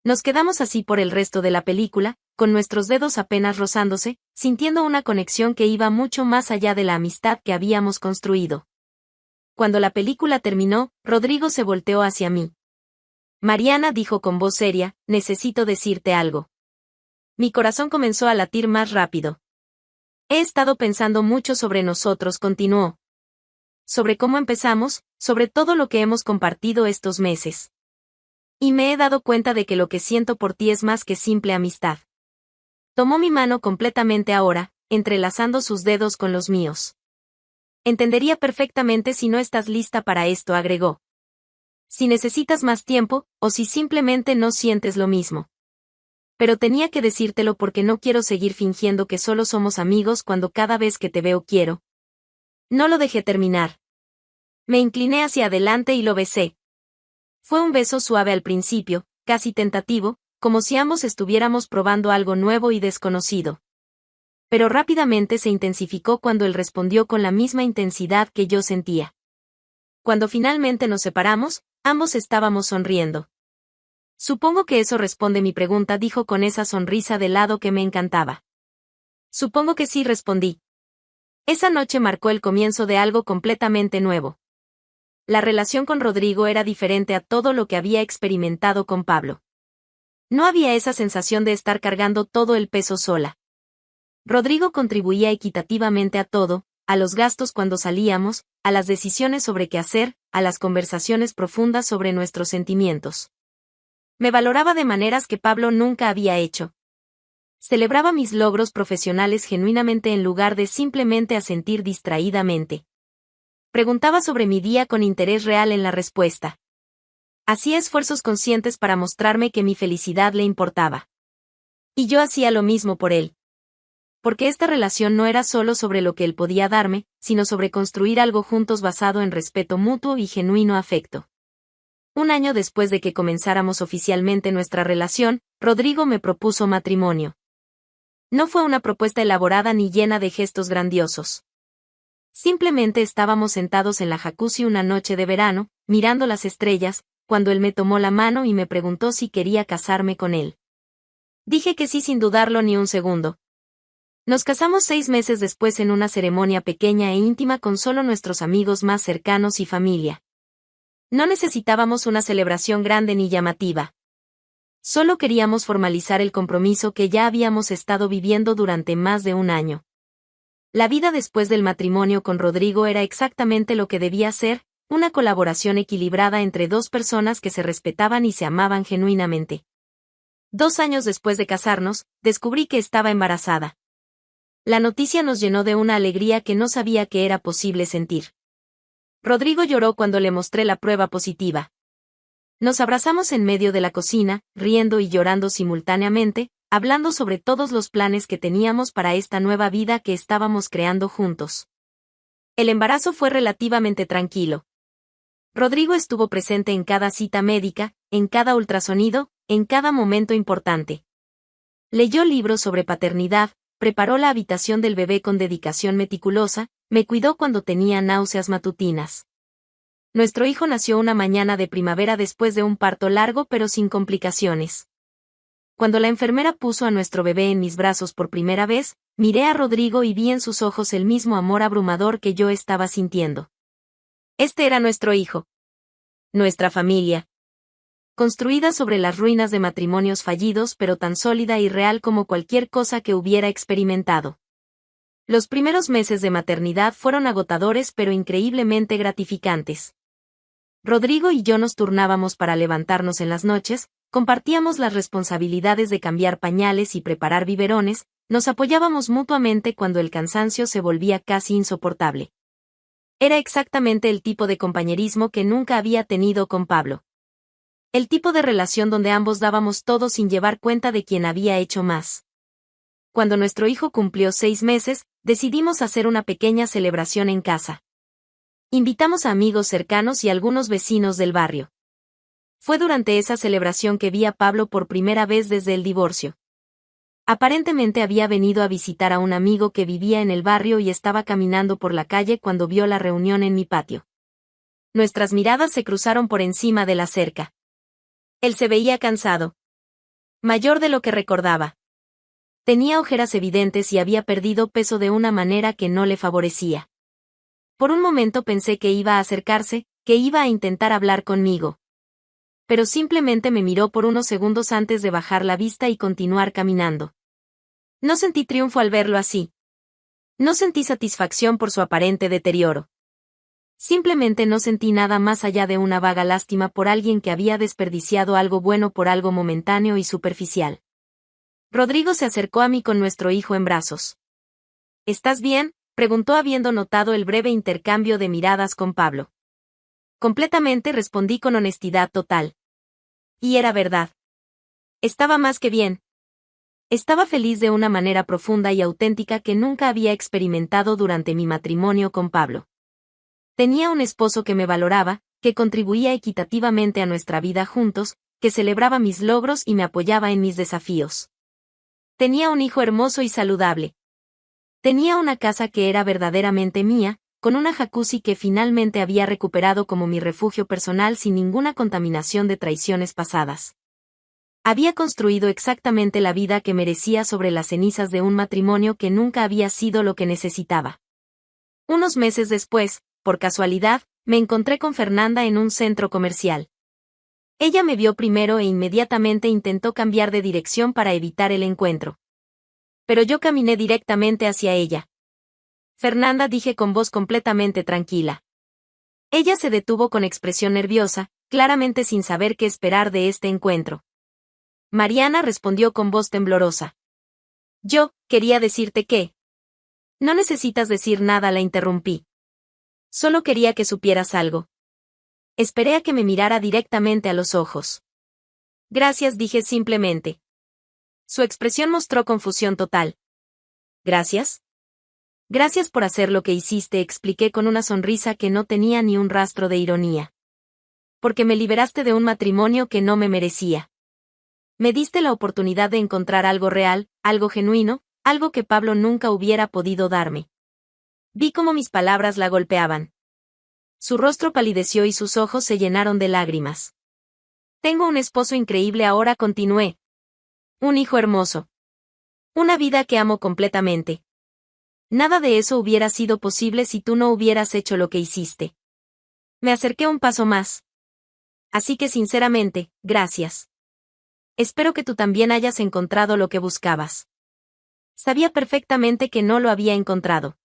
Nos quedamos así por el resto de la película, con nuestros dedos apenas rozándose, sintiendo una conexión que iba mucho más allá de la amistad que habíamos construido. Cuando la película terminó, Rodrigo se volteó hacia mí. Mariana, dijo con voz seria, necesito decirte algo. Mi corazón comenzó a latir más rápido. He estado pensando mucho sobre nosotros, continuó. Sobre cómo empezamos, sobre todo lo que hemos compartido estos meses. Y me he dado cuenta de que lo que siento por ti es más que simple amistad. Tomó mi mano completamente ahora, entrelazando sus dedos con los míos. Entendería perfectamente si no estás lista para esto, agregó. Si necesitas más tiempo, o si simplemente no sientes lo mismo. Pero tenía que decírtelo porque no quiero seguir fingiendo que solo somos amigos cuando cada vez que te veo quiero. No lo dejé terminar. Me incliné hacia adelante y lo besé. Fue un beso suave al principio, casi tentativo, como si ambos estuviéramos probando algo nuevo y desconocido. Pero rápidamente se intensificó cuando él respondió con la misma intensidad que yo sentía. Cuando finalmente nos separamos, ambos estábamos sonriendo. Supongo que eso responde mi pregunta, dijo con esa sonrisa de lado que me encantaba. Supongo que sí, respondí. Esa noche marcó el comienzo de algo completamente nuevo. La relación con Rodrigo era diferente a todo lo que había experimentado con Pablo. No había esa sensación de estar cargando todo el peso sola. Rodrigo contribuía equitativamente a todo, a los gastos cuando salíamos, a las decisiones sobre qué hacer, a las conversaciones profundas sobre nuestros sentimientos. Me valoraba de maneras que Pablo nunca había hecho. Celebraba mis logros profesionales genuinamente en lugar de simplemente asentir distraídamente. Preguntaba sobre mi día con interés real en la respuesta. Hacía esfuerzos conscientes para mostrarme que mi felicidad le importaba. Y yo hacía lo mismo por él. Porque esta relación no era solo sobre lo que él podía darme, sino sobre construir algo juntos basado en respeto mutuo y genuino afecto. Un año después de que comenzáramos oficialmente nuestra relación, Rodrigo me propuso matrimonio. No fue una propuesta elaborada ni llena de gestos grandiosos. Simplemente estábamos sentados en la jacuzzi una noche de verano, mirando las estrellas, cuando él me tomó la mano y me preguntó si quería casarme con él. Dije que sí sin dudarlo ni un segundo. Nos casamos 6 meses después en una ceremonia pequeña e íntima con solo nuestros amigos más cercanos y familia. No necesitábamos una celebración grande ni llamativa. Solo queríamos formalizar el compromiso que ya habíamos estado viviendo durante más de un año. La vida después del matrimonio con Rodrigo era exactamente lo que debía ser, una colaboración equilibrada entre dos personas que se respetaban y se amaban genuinamente. 2 años después de casarnos, descubrí que estaba embarazada. La noticia nos llenó de una alegría que no sabía que era posible sentir. Rodrigo lloró cuando le mostré la prueba positiva. Nos abrazamos en medio de la cocina, riendo y llorando simultáneamente, hablando sobre todos los planes que teníamos para esta nueva vida que estábamos creando juntos. El embarazo fue relativamente tranquilo. Rodrigo estuvo presente en cada cita médica, en cada ultrasonido, en cada momento importante. Leyó libros sobre paternidad, preparó la habitación del bebé con dedicación meticulosa, me cuidó cuando tenía náuseas matutinas. Nuestro hijo nació una mañana de primavera después de un parto largo pero sin complicaciones. Cuando la enfermera puso a nuestro bebé en mis brazos por primera vez, miré a Rodrigo y vi en sus ojos el mismo amor abrumador que yo estaba sintiendo. Este era nuestro hijo. Nuestra familia. Construida sobre las ruinas de matrimonios fallidos pero tan sólida y real como cualquier cosa que hubiera experimentado. Los primeros meses de maternidad fueron agotadores pero increíblemente gratificantes. Rodrigo y yo nos turnábamos para levantarnos en las noches, compartíamos las responsabilidades de cambiar pañales y preparar biberones, nos apoyábamos mutuamente cuando el cansancio se volvía casi insoportable. Era exactamente el tipo de compañerismo que nunca había tenido con Pablo. El tipo de relación donde ambos dábamos todo sin llevar cuenta de quién había hecho más. Cuando nuestro hijo cumplió 6 meses, decidimos hacer una pequeña celebración en casa. Invitamos a amigos cercanos y algunos vecinos del barrio. Fue durante esa celebración que vi a Pablo por primera vez desde el divorcio. Aparentemente había venido a visitar a un amigo que vivía en el barrio y estaba caminando por la calle cuando vio la reunión en mi patio. Nuestras miradas se cruzaron por encima de la cerca. Él se veía cansado. Mayor de lo que recordaba. Tenía ojeras evidentes y había perdido peso de una manera que no le favorecía. Por un momento pensé que iba a acercarse, que iba a intentar hablar conmigo. Pero simplemente me miró por unos segundos antes de bajar la vista y continuar caminando. No sentí triunfo al verlo así. No sentí satisfacción por su aparente deterioro. Simplemente no sentí nada más allá de una vaga lástima por alguien que había desperdiciado algo bueno por algo momentáneo y superficial. Rodrigo se acercó a mí con nuestro hijo en brazos. ¿Estás bien?, preguntó habiendo notado el breve intercambio de miradas con Pablo. Completamente, respondí con honestidad total. Y era verdad. Estaba más que bien. Estaba feliz de una manera profunda y auténtica que nunca había experimentado durante mi matrimonio con Pablo. Tenía un esposo que me valoraba, que contribuía equitativamente a nuestra vida juntos, que celebraba mis logros y me apoyaba en mis desafíos. Tenía un hijo hermoso y saludable. Tenía una casa que era verdaderamente mía, con una jacuzzi que finalmente había recuperado como mi refugio personal sin ninguna contaminación de traiciones pasadas. Había construido exactamente la vida que merecía sobre las cenizas de un matrimonio que nunca había sido lo que necesitaba. Unos meses después, por casualidad, me encontré con Fernanda en un centro comercial. Ella me vio primero e inmediatamente intentó cambiar de dirección para evitar el encuentro. Pero yo caminé directamente hacia ella. Fernanda, dije con voz completamente tranquila. Ella se detuvo con expresión nerviosa, claramente sin saber qué esperar de este encuentro. Mariana, respondió con voz temblorosa. Yo quería decirte que... No necesitas decir nada, la interrumpí. Solo quería que supieras algo. Esperé a que me mirara directamente a los ojos. Gracias, dije simplemente. Su expresión mostró confusión total. ¿Gracias? Gracias por hacer lo que hiciste, expliqué con una sonrisa que no tenía ni un rastro de ironía. Porque me liberaste de un matrimonio que no me merecía. Me diste la oportunidad de encontrar algo real, algo genuino, algo que Pablo nunca hubiera podido darme. Vi cómo mis palabras la golpeaban. Su rostro palideció y sus ojos se llenaron de lágrimas. Tengo un esposo increíble ahora, continué. Un hijo hermoso. Una vida que amo completamente. Nada de eso hubiera sido posible si tú no hubieras hecho lo que hiciste. Me acerqué un paso más. Así que sinceramente, gracias. Espero que tú también hayas encontrado lo que buscabas. Sabía perfectamente que no lo había encontrado.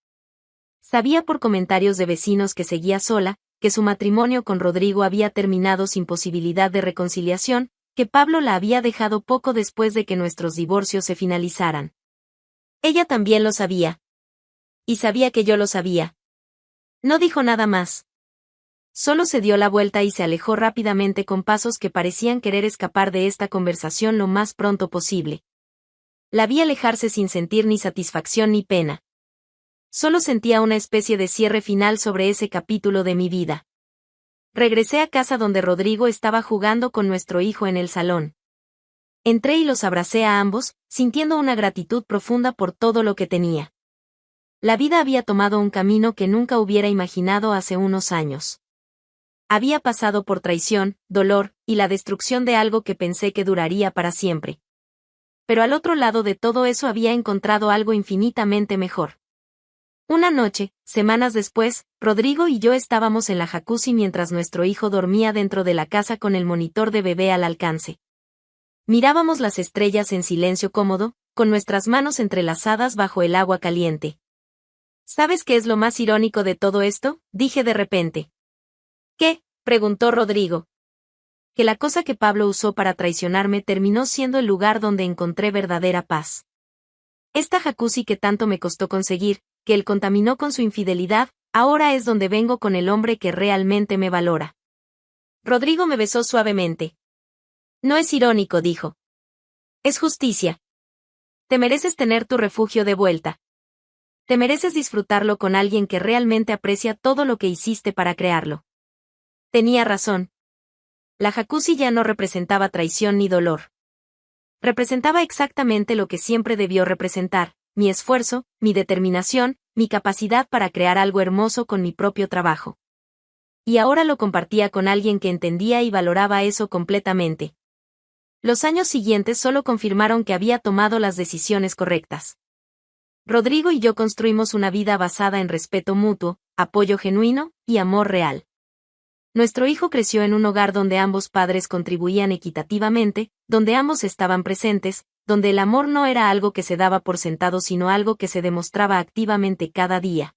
Sabía por comentarios de vecinos que seguía sola, que su matrimonio con Rodrigo había terminado sin posibilidad de reconciliación, que Pablo la había dejado poco después de que nuestros divorcios se finalizaran. Ella también lo sabía. Y sabía que yo lo sabía. No dijo nada más. Solo se dio la vuelta y se alejó rápidamente con pasos que parecían querer escapar de esta conversación lo más pronto posible. La vi alejarse sin sentir ni satisfacción ni pena. Solo sentía una especie de cierre final sobre ese capítulo de mi vida. Regresé a casa donde Rodrigo estaba jugando con nuestro hijo en el salón. Entré y los abracé a ambos, sintiendo una gratitud profunda por todo lo que tenía. La vida había tomado un camino que nunca hubiera imaginado hace unos años. Había pasado por traición, dolor, y la destrucción de algo que pensé que duraría para siempre. Pero al otro lado de todo eso había encontrado algo infinitamente mejor. Una noche, semanas después, Rodrigo y yo estábamos en la jacuzzi mientras nuestro hijo dormía dentro de la casa con el monitor de bebé al alcance. Mirábamos las estrellas en silencio cómodo, con nuestras manos entrelazadas bajo el agua caliente. ¿Sabes qué es lo más irónico de todo esto?, dije de repente. ¿Qué?, preguntó Rodrigo. Que la cosa que Pablo usó para traicionarme terminó siendo el lugar donde encontré verdadera paz. Esta jacuzzi que tanto me costó conseguir, que él contaminó con su infidelidad, ahora es donde vengo con el hombre que realmente me valora. Rodrigo me besó suavemente. No es irónico, dijo. Es justicia. Te mereces tener tu refugio de vuelta. Te mereces disfrutarlo con alguien que realmente aprecia todo lo que hiciste para crearlo. Tenía razón. La jacuzzi ya no representaba traición ni dolor. Representaba exactamente lo que siempre debió representar, mi esfuerzo, mi determinación, mi capacidad para crear algo hermoso con mi propio trabajo. Y ahora lo compartía con alguien que entendía y valoraba eso completamente. Los años siguientes solo confirmaron que había tomado las decisiones correctas. Rodrigo y yo construimos una vida basada en respeto mutuo, apoyo genuino y amor real. Nuestro hijo creció en un hogar donde ambos padres contribuían equitativamente, donde ambos estaban presentes, donde el amor no era algo que se daba por sentado sino algo que se demostraba activamente cada día.